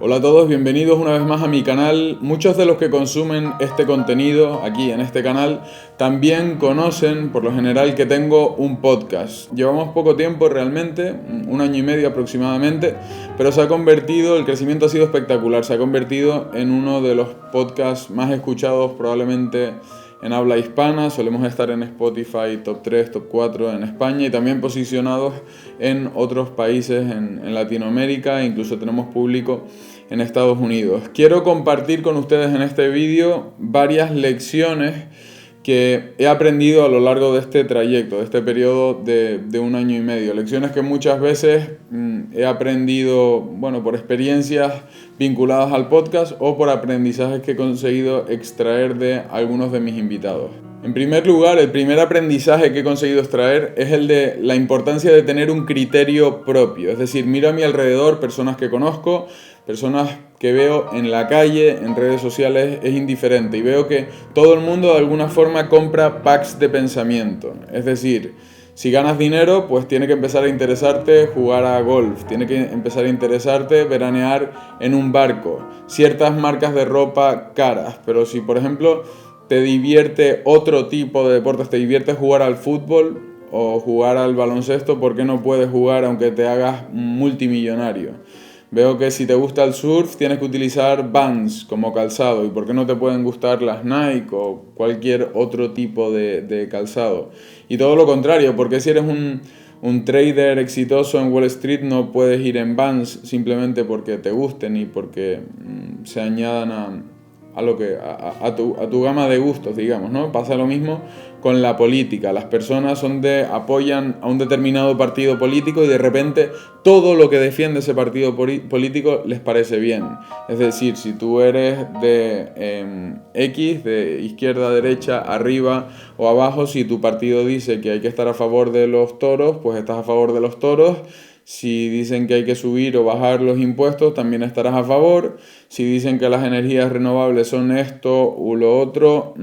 Hola a todos, bienvenidos una vez más a mi canal. Muchos de los que consumen este contenido aquí en este canal también conocen por lo general que tengo un podcast. Llevamos poco tiempo realmente, un año y medio aproximadamente, pero el crecimiento ha sido espectacular. Se ha convertido en uno de los podcasts más escuchados probablemente en habla hispana. Solemos estar en Spotify top 3, top 4 en España y también posicionados en otros países en Latinoamérica, incluso tenemos público en Estados Unidos. Quiero compartir con ustedes en este vídeo varias lecciones que he aprendido a lo largo de este trayecto, de este periodo de un año y medio. Lecciones que muchas veces he aprendido, por experiencias vinculadas al podcast o por aprendizajes que he conseguido extraer de algunos de mis invitados. En primer lugar, el primer aprendizaje que he conseguido extraer es el de la importancia de tener un criterio propio. Es decir, miro a mi alrededor personas que conozco, personas que veo en la calle, en redes sociales, es indiferente. Y veo que todo el mundo de alguna forma compra packs de pensamiento. Es decir, si ganas dinero, pues tiene que empezar a interesarte jugar a golf, tiene que empezar a interesarte veranear en un barco, ciertas marcas de ropa caras. Pero si, por ejemplo, te divierte otro tipo de deportes, te divierte jugar al fútbol o jugar al baloncesto, ¿por qué no puedes jugar aunque te hagas multimillonario? Veo que si te gusta el surf tienes que utilizar Vans como calzado. ¿Y por qué no te pueden gustar las Nike o cualquier otro tipo de calzado? Y todo lo contrario, porque si eres un trader exitoso en Wall Street no puedes ir en Vans simplemente porque te gusten y porque se añadan a tu gama de gustos, digamos, ¿no? Pasa lo mismo con la política. Las personas apoyan a un determinado partido político y de repente todo lo que defiende ese partido político les parece bien. Es decir, si tú eres de X, de izquierda, derecha, arriba o abajo, si tu partido dice que hay que estar a favor de los toros, pues estás a favor de los toros. Si dicen que hay que subir o bajar los impuestos, también estarás a favor. Si dicen que las energías renovables son esto u lo otro,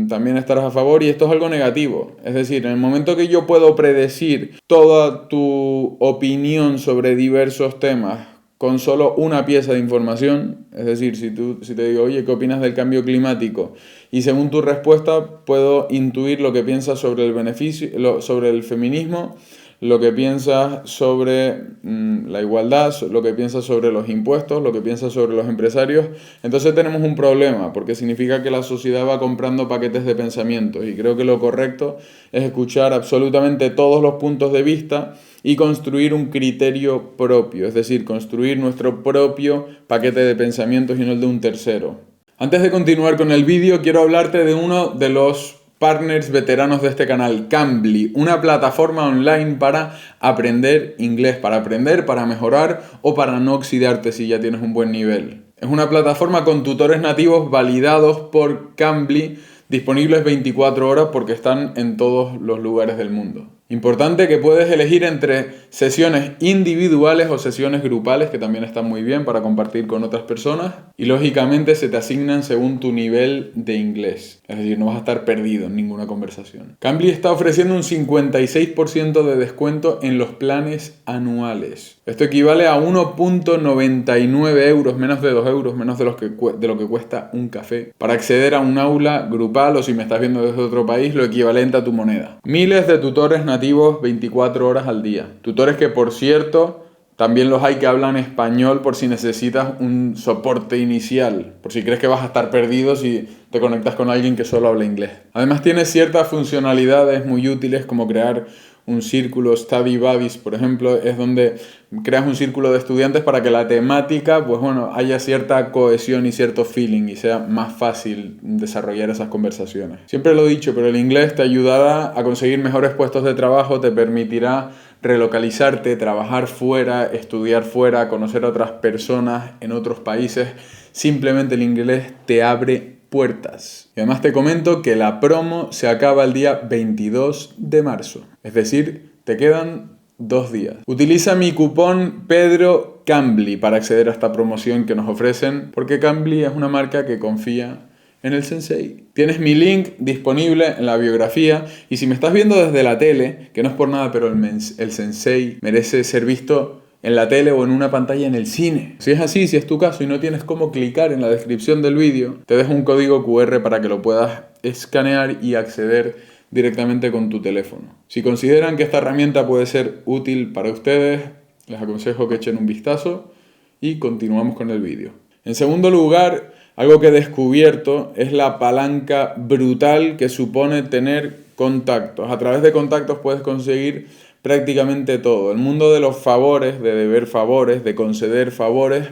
también estarás a favor. Y esto es algo negativo. Es decir, en el momento que yo puedo predecir toda tu opinión sobre diversos temas con solo una pieza de información, es decir, si te digo, oye, ¿qué opinas del cambio climático? Y según tu respuesta puedo intuir lo que piensas sobre el beneficio, sobre el feminismo, lo que piensas sobre la igualdad, lo que piensas sobre los impuestos, lo que piensas sobre los empresarios. Entonces tenemos un problema, porque significa que la sociedad va comprando paquetes de pensamientos y creo que lo correcto es escuchar absolutamente todos los puntos de vista y construir un criterio propio, es decir, construir nuestro propio paquete de pensamientos y no el de un tercero. Antes de continuar con el vídeo, quiero hablarte de uno de los partners veteranos de este canal, Cambly, una plataforma online para aprender inglés, para aprender, para mejorar o para no oxidarte si ya tienes un buen nivel. Es una plataforma con tutores nativos validados por Cambly, disponibles 24 horas porque están en todos los lugares del mundo. Importante que puedes elegir entre sesiones individuales o sesiones grupales, que también están muy bien para compartir con otras personas. Y lógicamente se te asignan según tu nivel de inglés. Es decir, no vas a estar perdido en ninguna conversación. Cambly está ofreciendo un 56% de descuento en los planes anuales. Esto equivale a 1,99 euros, menos de 2 euros, menos de lo que cuesta un café, para acceder a un aula grupal o si me estás viendo desde otro país, lo equivalente a tu moneda. Miles de tutores nativos 24 horas al día. Tutores que, por cierto, también los hay que hablan español por si necesitas un soporte inicial, por si crees que vas a estar perdido si te conectas con alguien que solo habla inglés. Además tiene ciertas funcionalidades muy útiles como crear un círculo Study Buddies, por ejemplo, es donde creas un círculo de estudiantes para que la temática, haya cierta cohesión y cierto feeling y sea más fácil desarrollar esas conversaciones. Siempre lo he dicho, pero el inglés te ayudará a conseguir mejores puestos de trabajo, te permitirá relocalizarte, trabajar fuera, estudiar fuera, conocer a otras personas en otros países. Simplemente el inglés te abre puertas. Y además te comento que la promo se acaba el día 22 de marzo. Es decir, te quedan 2 días. Utiliza mi cupón PedroCambly para acceder a esta promoción que nos ofrecen, porque Cambly es una marca que confía en el sensei. Tienes mi link disponible en la biografía y si me estás viendo desde la tele, que no es por nada, pero el sensei merece ser visto en la tele o en una pantalla en el cine. Si es así, si es tu caso y no tienes cómo clicar en la descripción del vídeo, te dejo un código QR para que lo puedas escanear y acceder directamente con tu teléfono. Si consideran que esta herramienta puede ser útil para ustedes, les aconsejo que echen un vistazo y continuamos con el vídeo. En segundo lugar, algo que he descubierto es la palanca brutal que supone tener contactos. A través de contactos puedes conseguir prácticamente todo. El mundo de los favores, de deber favores, de conceder favores,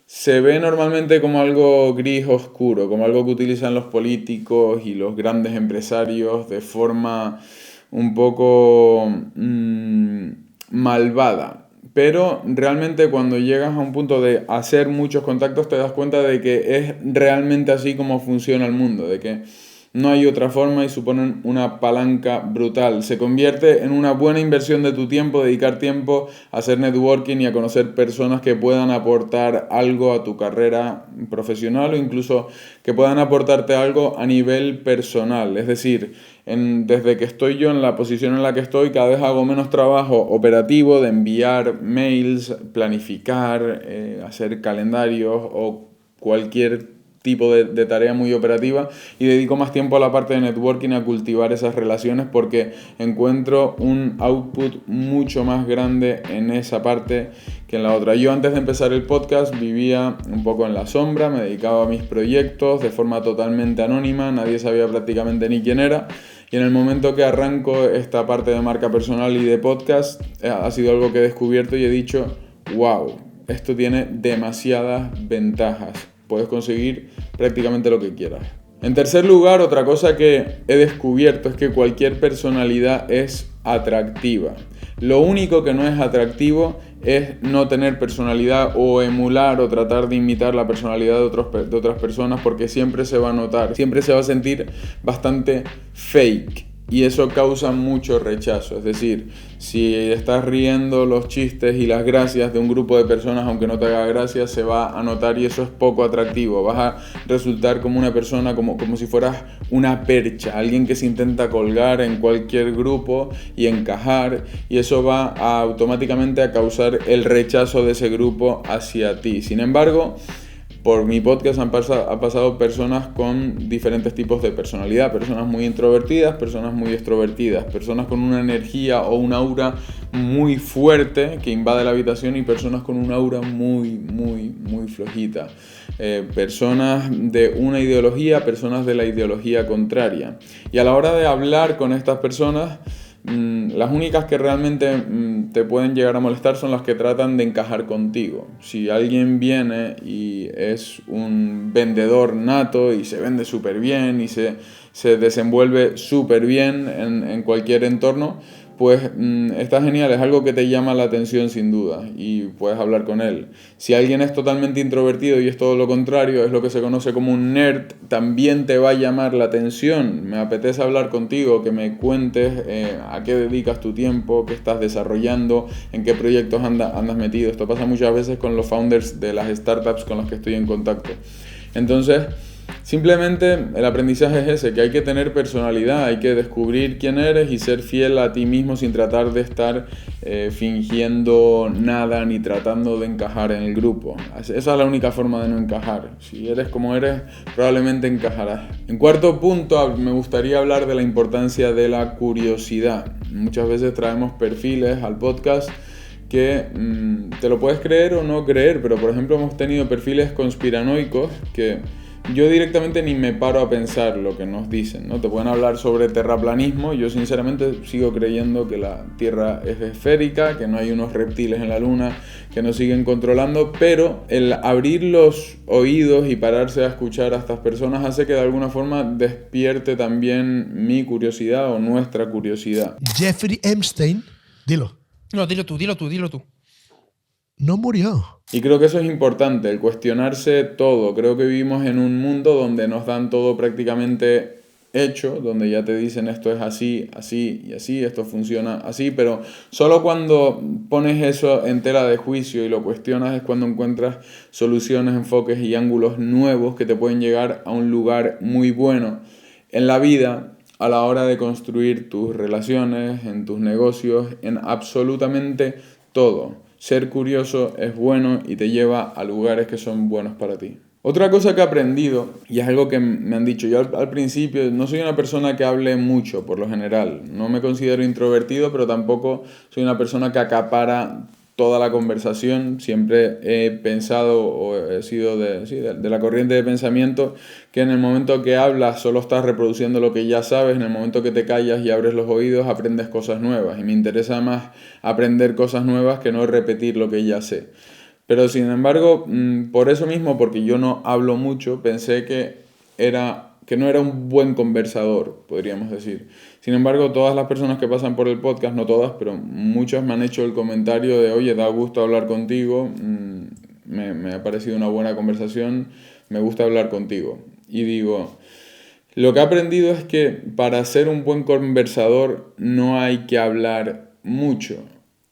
se ve normalmente como algo gris oscuro, como algo que utilizan los políticos y los grandes empresarios de forma un poco malvada. Pero realmente cuando llegas a un punto de hacer muchos contactos te das cuenta de que es realmente así como funciona el mundo, de que no hay otra forma y suponen una palanca brutal. Se convierte en una buena inversión de tu tiempo, dedicar tiempo a hacer networking y a conocer personas que puedan aportar algo a tu carrera profesional o incluso que puedan aportarte algo a nivel personal. Es decir, desde que estoy yo en la posición en la que estoy, cada vez hago menos trabajo operativo de enviar mails, planificar, hacer calendarios o cualquier tipo de tarea muy operativa y dedico más tiempo a la parte de networking, a cultivar esas relaciones porque encuentro un output mucho más grande en esa parte que en la otra. Yo antes de empezar el podcast vivía un poco en la sombra, me dedicaba a mis proyectos de forma totalmente anónima, nadie sabía prácticamente ni quién era. Y en el momento que arranco esta parte de marca personal y de podcast, ha sido algo que he descubierto y he dicho, wow, esto tiene demasiadas ventajas. Puedes conseguir prácticamente lo que quieras. En tercer lugar, otra cosa que he descubierto es que cualquier personalidad es atractiva. Lo único que no es atractivo es no tener personalidad o emular o tratar de imitar la personalidad de otras personas porque siempre se va a notar, siempre se va a sentir bastante fake. Y eso causa mucho rechazo. Es decir, si estás riendo los chistes y las gracias de un grupo de personas, aunque no te haga gracia, se va a notar y eso es poco atractivo. Vas a resultar como una persona, como si fueras una percha, alguien que se intenta colgar en cualquier grupo y encajar, y eso va automáticamente a causar el rechazo de ese grupo hacia ti. Sin embargo, por mi podcast han pasado personas con diferentes tipos de personalidad, personas muy introvertidas, personas muy extrovertidas, personas con una energía o un aura muy fuerte que invade la habitación y personas con un aura muy flojita. Personas de una ideología, personas de la ideología contraria. Y a la hora de hablar con estas personas, las únicas que realmente te pueden llegar a molestar son las que tratan de encajar contigo. Si alguien viene y es un vendedor nato y se vende súper bien y se desenvuelve súper bien en cualquier entorno, pues está genial, es algo que te llama la atención sin duda y puedes hablar con él. Si alguien es totalmente introvertido y es todo lo contrario, es lo que se conoce como un nerd, también te va a llamar la atención. Me apetece hablar contigo, que me cuentes a qué dedicas tu tiempo, qué estás desarrollando, en qué proyectos andas metido. Esto pasa muchas veces con los founders de las startups con los que estoy en contacto. Entonces, simplemente el aprendizaje es ese, que hay que tener personalidad, hay que descubrir quién eres y ser fiel a ti mismo sin tratar de estar fingiendo nada ni tratando de encajar en el grupo. Esa es la única forma de no encajar. Si eres como eres, probablemente encajarás. En cuarto punto, me gustaría hablar de la importancia de la curiosidad. Muchas veces traemos perfiles al podcast que te lo puedes creer o no creer, pero por ejemplo hemos tenido perfiles conspiranoicos que yo directamente ni me paro a pensar lo que nos dicen, ¿no? Te pueden hablar sobre terraplanismo, yo sinceramente sigo creyendo que la Tierra es esférica, que no hay unos reptiles en la Luna que nos siguen controlando, pero el abrir los oídos y pararse a escuchar a estas personas hace que de alguna forma despierte también mi curiosidad o nuestra curiosidad. Jeffrey Epstein, dilo. No, dilo tú. No murió. Y creo que eso es importante, el cuestionarse todo. Creo que vivimos en un mundo donde nos dan todo prácticamente hecho, donde ya te dicen esto es así, así y así, esto funciona así, pero solo cuando pones eso en tela de juicio y lo cuestionas es cuando encuentras soluciones, enfoques y ángulos nuevos que te pueden llegar a un lugar muy bueno en la vida a la hora de construir tus relaciones, en tus negocios, en absolutamente todo. ser curioso es bueno y te lleva a lugares que son buenos para ti. Otra cosa que he aprendido, y es algo que me han dicho, yo al principio no soy una persona que hable mucho por lo general, no me considero introvertido, pero tampoco soy una persona que acapara toda la conversación. Siempre he pensado o he sido de la corriente de pensamiento que en el momento que hablas solo estás reproduciendo lo que ya sabes, en el momento que te callas y abres los oídos aprendes cosas nuevas, y me interesa más aprender cosas nuevas que no repetir lo que ya sé. Pero sin embargo, por eso mismo, porque yo no hablo mucho, pensé que no era un buen conversador, podríamos decir. Sin embargo, todas las personas que pasan por el podcast, no todas, pero muchas me han hecho el comentario de, oye, da gusto hablar contigo, me ha parecido una buena conversación, me gusta hablar contigo. Y digo, lo que he aprendido es que para ser un buen conversador no hay que hablar mucho,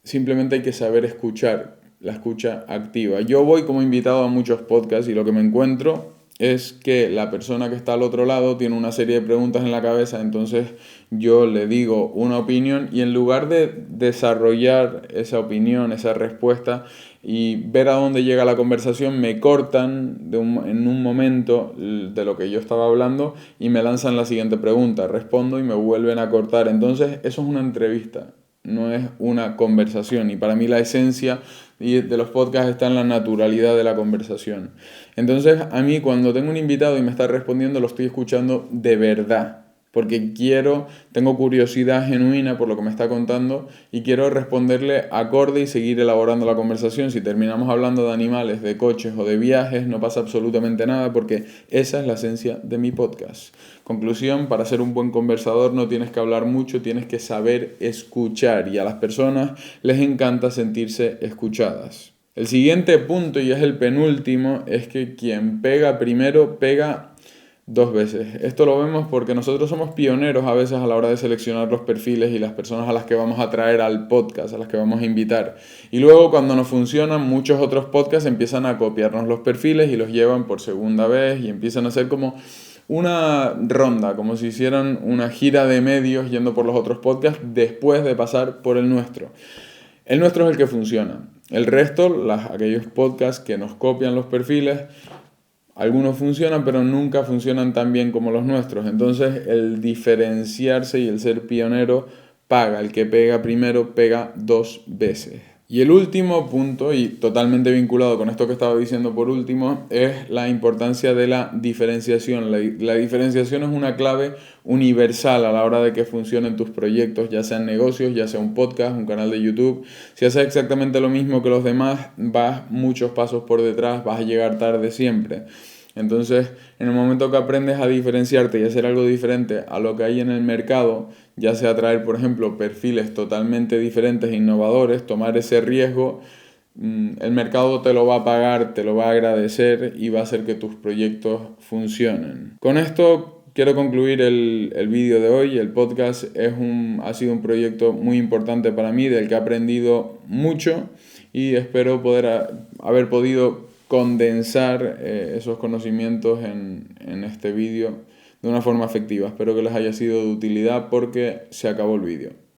simplemente hay que saber escuchar, la escucha activa. Yo voy como invitado a muchos podcasts y lo que me encuentro es que la persona que está al otro lado tiene una serie de preguntas en la cabeza, entonces yo le digo una opinión y en lugar de desarrollar esa opinión, esa respuesta y ver a dónde llega la conversación, me cortan en un momento de lo que yo estaba hablando y me lanzan la siguiente pregunta, respondo y me vuelven a cortar. Entonces eso es una entrevista, no es una conversación, y para mí la esencia de los podcasts está en la naturalidad de la conversación. Entonces a mí cuando tengo un invitado y me está respondiendo lo estoy escuchando de verdad, porque tengo curiosidad genuina por lo que me está contando y quiero responderle acorde y seguir elaborando la conversación. Si terminamos hablando de animales, de coches o de viajes, no pasa absolutamente nada porque esa es la esencia de mi podcast. Conclusión, para ser un buen conversador no tienes que hablar mucho, tienes que saber escuchar, y a las personas les encanta sentirse escuchadas. El siguiente punto, y es el penúltimo, es que quien pega primero pega dos veces. Esto lo vemos porque nosotros somos pioneros a veces a la hora de seleccionar los perfiles y las personas a las que vamos a traer al podcast, a las que vamos a invitar. Y luego cuando nos funcionan, muchos otros podcasts empiezan a copiarnos los perfiles y los llevan por segunda vez y empiezan a hacer como una ronda, como si hicieran una gira de medios yendo por los otros podcasts después de pasar por el nuestro. El nuestro es el que funciona. El resto, aquellos podcasts que nos copian los perfiles, algunos funcionan, pero nunca funcionan tan bien como los nuestros. Entonces, el diferenciarse y el ser pionero paga. El que pega primero pega dos veces. Y el último punto, y totalmente vinculado con esto que estaba diciendo por último, es la importancia de la diferenciación. La diferenciación es una clave universal a la hora de que funcionen tus proyectos, ya sean negocios, ya sea un podcast, un canal de YouTube. Si haces exactamente lo mismo que los demás, vas muchos pasos por detrás, vas a llegar tarde siempre. Entonces, en el momento que aprendes a diferenciarte y hacer algo diferente a lo que hay en el mercado, ya sea traer, por ejemplo, perfiles totalmente diferentes e innovadores, tomar ese riesgo, el mercado te lo va a pagar, te lo va a agradecer y va a hacer que tus proyectos funcionen. Con esto quiero concluir el vídeo de hoy. El podcast ha sido un proyecto muy importante para mí, del que he aprendido mucho, y espero haber podido condensar esos conocimientos en este vídeo de una forma efectiva. Espero que les haya sido de utilidad porque se acabó el vídeo.